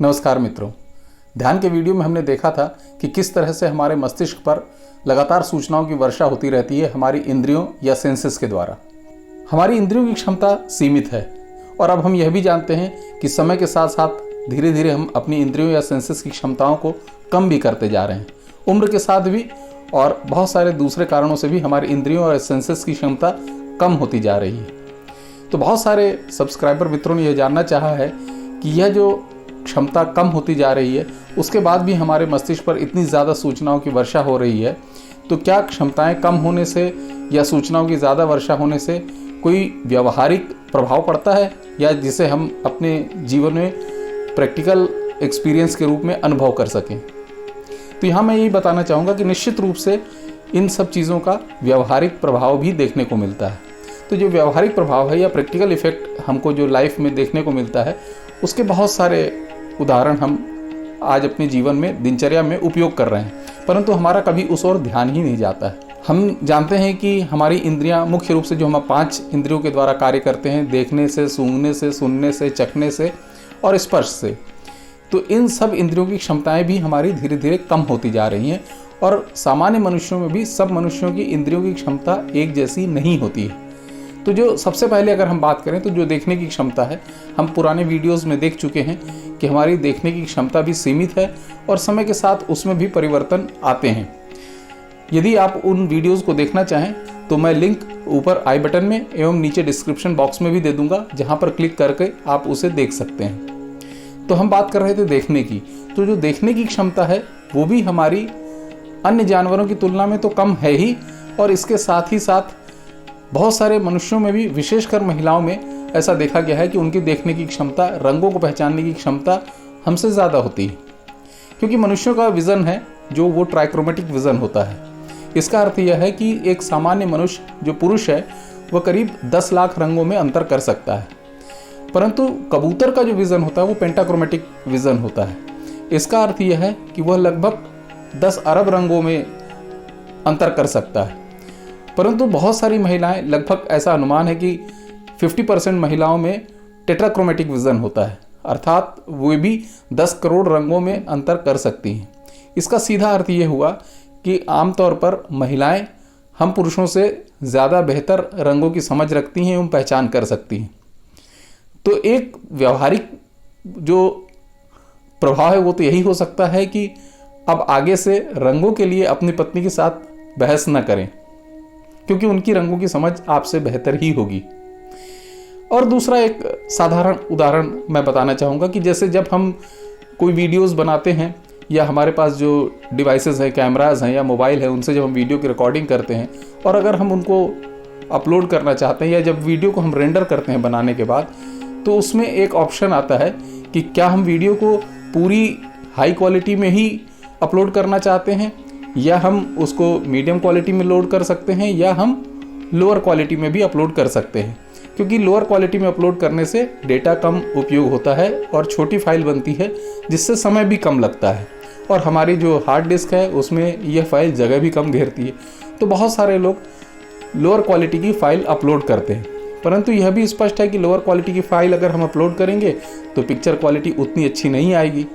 नमस्कार मित्रों, ध्यान के वीडियो में हमने देखा था कि किस तरह से हमारे मस्तिष्क पर लगातार सूचनाओं की वर्षा होती रहती है हमारी इंद्रियों या सेंसेस के द्वारा। हमारी इंद्रियों की क्षमता सीमित है और अब हम यह भी जानते हैं कि समय के साथ साथ धीरे धीरे हम अपनी इंद्रियों या सेंसेस की क्षमताओं को कम भी करते जा रहे हैं। उम्र के साथ भी और बहुत सारे दूसरे कारणों से भी हमारी इंद्रियों और सेंसेस की क्षमता कम होती जा रही है। तो बहुत सारे सब्सक्राइबर मित्रों ने यह जानना चाहा है कि यह जो क्षमता कम होती जा रही है उसके बाद भी हमारे मस्तिष्क पर इतनी ज़्यादा सूचनाओं की वर्षा हो रही है, तो क्या क्षमताएं कम होने से या सूचनाओं की ज़्यादा वर्षा होने से कोई व्यावहारिक प्रभाव पड़ता है या जिसे हम अपने जीवन में प्रैक्टिकल एक्सपीरियंस के रूप में अनुभव कर सकें। तो यहाँ मैं यही बताना चाहूँगा कि निश्चित रूप से इन सब चीज़ों का व्यावहारिक प्रभाव भी देखने को मिलता है। तो जो व्यावहारिक प्रभाव है या प्रैक्टिकल इफेक्ट हमको जो लाइफ में देखने को मिलता है उसके बहुत सारे उदाहरण हम आज अपने जीवन में दिनचर्या में उपयोग कर रहे हैं, परंतु हमारा कभी उस ओर ध्यान ही नहीं जाता है। हम जानते हैं कि हमारी इंद्रियां मुख्य रूप से जो हम 5 इंद्रियों के द्वारा कार्य करते हैं, देखने से, सूंघने से, सुनने से, चखने से और स्पर्श से, तो इन सब इंद्रियों की क्षमताएं भी हमारी धीरे धीरे कम होती जा रही हैं और सामान्य मनुष्यों में भी सब मनुष्यों की इंद्रियों की क्षमता एक जैसी नहीं होती है। तो जो सबसे पहले अगर हम बात करें तो जो देखने की क्षमता है, हम पुराने वीडियोस में देख चुके हैं कि हमारी देखने की क्षमता भी सीमित है और समय के साथ उसमें भी परिवर्तन आते हैं। यदि आप उन वीडियोस को देखना चाहें तो मैं लिंक ऊपर आई बटन में एवं नीचे डिस्क्रिप्शन बॉक्स में भी दे दूंगा, जहां पर क्लिक करके आप उसे देख सकते हैं। तो हम बात कर रहे थे देखने की, तो जो देखने की क्षमता है वो भी हमारी अन्य जानवरों की तुलना में तो कम है ही, और इसके साथ ही साथ बहुत सारे मनुष्यों में भी, विशेषकर महिलाओं में ऐसा देखा गया है कि उनकी देखने की क्षमता, रंगों को पहचानने की क्षमता हमसे ज़्यादा होती है, क्योंकि मनुष्यों का विज़न है जो वो ट्राइक्रोमेटिक विज़न होता है। इसका अर्थ यह है कि एक सामान्य मनुष्य जो पुरुष है वह करीब 10 लाख रंगों में अंतर कर सकता है, परंतु कबूतर का जो विज़न होता है वो पेंटाक्रोमेटिक विज़न होता है। इसका अर्थ यह है कि वह लगभग 10 अरब रंगों में अंतर कर सकता है, परंतु बहुत सारी महिलाएं, लगभग ऐसा अनुमान है कि 50% महिलाओं में टेट्राक्रोमेटिक विज़न होता है, अर्थात वे भी 10 करोड़ रंगों में अंतर कर सकती हैं। इसका सीधा अर्थ ये हुआ कि आमतौर पर महिलाएं हम पुरुषों से ज़्यादा बेहतर रंगों की समझ रखती हैं एवं पहचान कर सकती हैं। तो एक व्यावहारिक जो प्रभाव है वो तो यही हो सकता है कि अब आगे से रंगों के लिए अपनी पत्नी के साथ बहस न करें, क्योंकि उनकी रंगों की समझ आपसे बेहतर ही होगी। और दूसरा एक साधारण उदाहरण मैं बताना चाहूँगा कि जैसे जब हम कोई वीडियोस बनाते हैं या हमारे पास जो डिवाइसेस हैं, कैमराज हैं या मोबाइल है, उनसे जब हम वीडियो की रिकॉर्डिंग करते हैं और अगर हम उनको अपलोड करना चाहते हैं या जब वीडियो को हम रेंडर करते हैं बनाने के बाद, तो उसमें एक ऑप्शन आता है कि क्या हम वीडियो को पूरी हाई क्वालिटी में ही अपलोड करना चाहते हैं या हम उसको मीडियम क्वालिटी में लोड कर सकते हैं या हम लोअर क्वालिटी में भी अपलोड कर सकते हैं, क्योंकि लोअर क्वालिटी में अपलोड करने से डेटा कम उपयोग होता है और छोटी फाइल बनती है, जिससे समय भी कम लगता है और हमारी जो हार्ड डिस्क है उसमें यह फाइल जगह भी कम घेरती है। तो बहुत सारे लोग लोअर क्वालिटी की फ़ाइल अपलोड करते हैं, परंतु यह भी स्पष्ट है कि लोअर क्वालिटी की फ़ाइल अगर हम अपलोड करेंगे तो पिक्चर क्वालिटी उतनी अच्छी नहीं आएगी।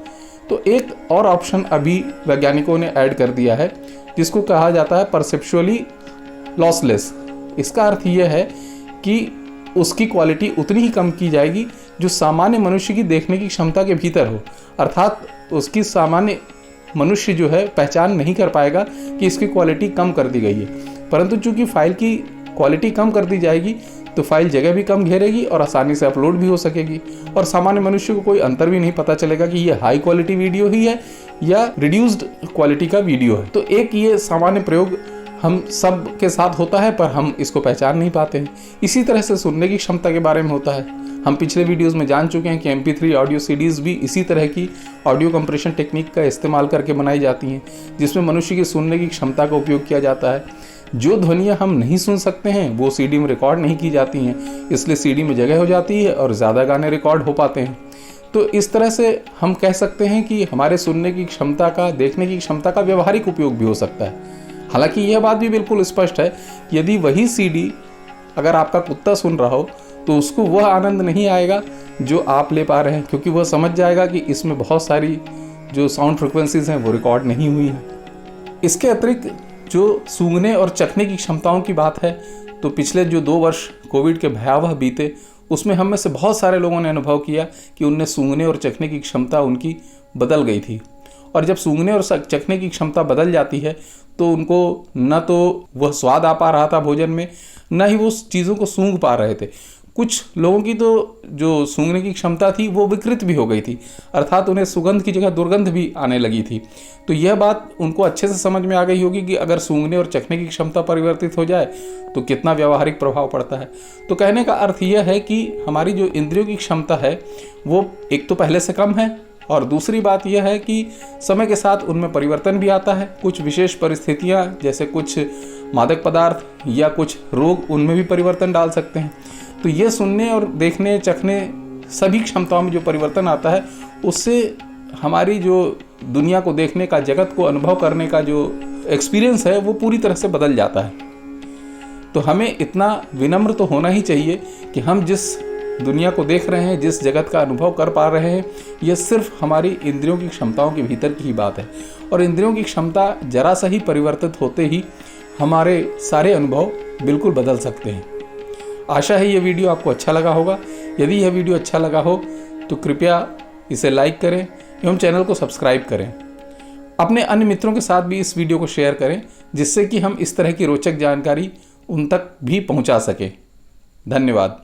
तो एक और ऑप्शन अभी वैज्ञानिकों ने ऐड कर दिया है जिसको कहा जाता है परसेप्चुअली लॉसलेस। इसका अर्थ यह है कि उसकी क्वालिटी उतनी ही कम की जाएगी जो सामान्य मनुष्य की देखने की क्षमता के भीतर हो, अर्थात उसकी सामान्य मनुष्य जो है पहचान नहीं कर पाएगा कि इसकी क्वालिटी कम कर दी गई है, परंतु चूंकि फाइल की क्वालिटी कम कर दी जाएगी तो फाइल जगह भी कम घेरेगी और आसानी से अपलोड भी हो सकेगी और सामान्य मनुष्य को कोई अंतर भी नहीं पता चलेगा कि ये हाई क्वालिटी वीडियो ही है या रिड्यूस्ड क्वालिटी का वीडियो है। तो एक ये सामान्य प्रयोग हम सब के साथ होता है पर हम इसको पहचान नहीं पाते हैं। इसी तरह से सुनने की क्षमता के बारे में होता है। हम पिछले वीडियोस में जान चुके हैं कि MP3 ऑडियो सीडीज़ भी इसी तरह की ऑडियो कंप्रेशन टेक्निक का इस्तेमाल करके बनाई जाती हैं, जिसमें मनुष्य की सुनने की क्षमता का उपयोग किया जाता है। जो ध्वनियाँ हम नहीं सुन सकते हैं वो CD में रिकॉर्ड नहीं की जाती हैं, इसलिए CD में जगह हो जाती है और ज़्यादा गाने रिकॉर्ड हो पाते हैं। तो इस तरह से हम कह सकते हैं कि हमारे सुनने की क्षमता का, देखने की क्षमता का व्यवहारिक उपयोग भी हो सकता है। हालांकि यह बात भी बिल्कुल स्पष्ट है कि यदि वही CD अगर आपका कुत्ता सुन रहा हो तो उसको वह आनंद नहीं आएगा जो आप ले पा रहे हैं, क्योंकि वह समझ जाएगा कि इसमें बहुत सारी जो साउंड फ्रिक्वेंसीज हैं वो रिकॉर्ड नहीं हुई है। इसके अतिरिक्त जो सूंघने और चखने की क्षमताओं की बात है, तो पिछले जो 2 वर्ष कोविड के भयावह बीते, उसमें हम में से बहुत सारे लोगों ने अनुभव किया कि उनने सूंघने और चखने की क्षमता उनकी बदल गई थी। और जब सूंघने और चखने की क्षमता बदल जाती है तो उनको न तो वह स्वाद आ पा रहा था भोजन में, न ही वो उस चीज़ों को सूंघ पा रहे थे। कुछ लोगों की तो जो सूंघने की क्षमता थी वो विकृत भी हो गई थी, अर्थात उन्हें सुगंध की जगह दुर्गंध भी आने लगी थी। तो यह बात उनको अच्छे से समझ में आ गई होगी कि अगर सूंघने और चखने की क्षमता परिवर्तित हो जाए तो कितना व्यावहारिक प्रभाव पड़ता है। तो कहने का अर्थ यह है कि हमारी जो इंद्रियों की क्षमता है वो एक तो पहले से कम है, और दूसरी बात यह है कि समय के साथ उनमें परिवर्तन भी आता है। कुछ विशेष परिस्थितियाँ जैसे कुछ मादक पदार्थ या कुछ रोग उनमें भी परिवर्तन डाल सकते हैं। तो ये सुनने और देखने चखने सभी क्षमताओं में जो परिवर्तन आता है उससे हमारी जो दुनिया को देखने का, जगत को अनुभव करने का जो एक्सपीरियंस है वो पूरी तरह से बदल जाता है। तो हमें इतना विनम्र तो होना ही चाहिए कि हम जिस दुनिया को देख रहे हैं, जिस जगत का अनुभव कर पा रहे हैं, यह सिर्फ हमारी इंद्रियों की क्षमताओं के भीतर की ही बात है। और इंद्रियों की क्षमता जरा सा ही परिवर्तित होते ही हमारे सारे अनुभव बिल्कुल बदल सकते हैं। आशा है ये वीडियो आपको अच्छा लगा होगा। यदि यह वीडियो अच्छा लगा हो तो कृपया इसे लाइक करें एवं चैनल को सब्सक्राइब करें। अपने अन्य मित्रों के साथ भी इस वीडियो को शेयर करें, जिससे कि हम इस तरह की रोचक जानकारी उन तक भी पहुंचा सकें। धन्यवाद।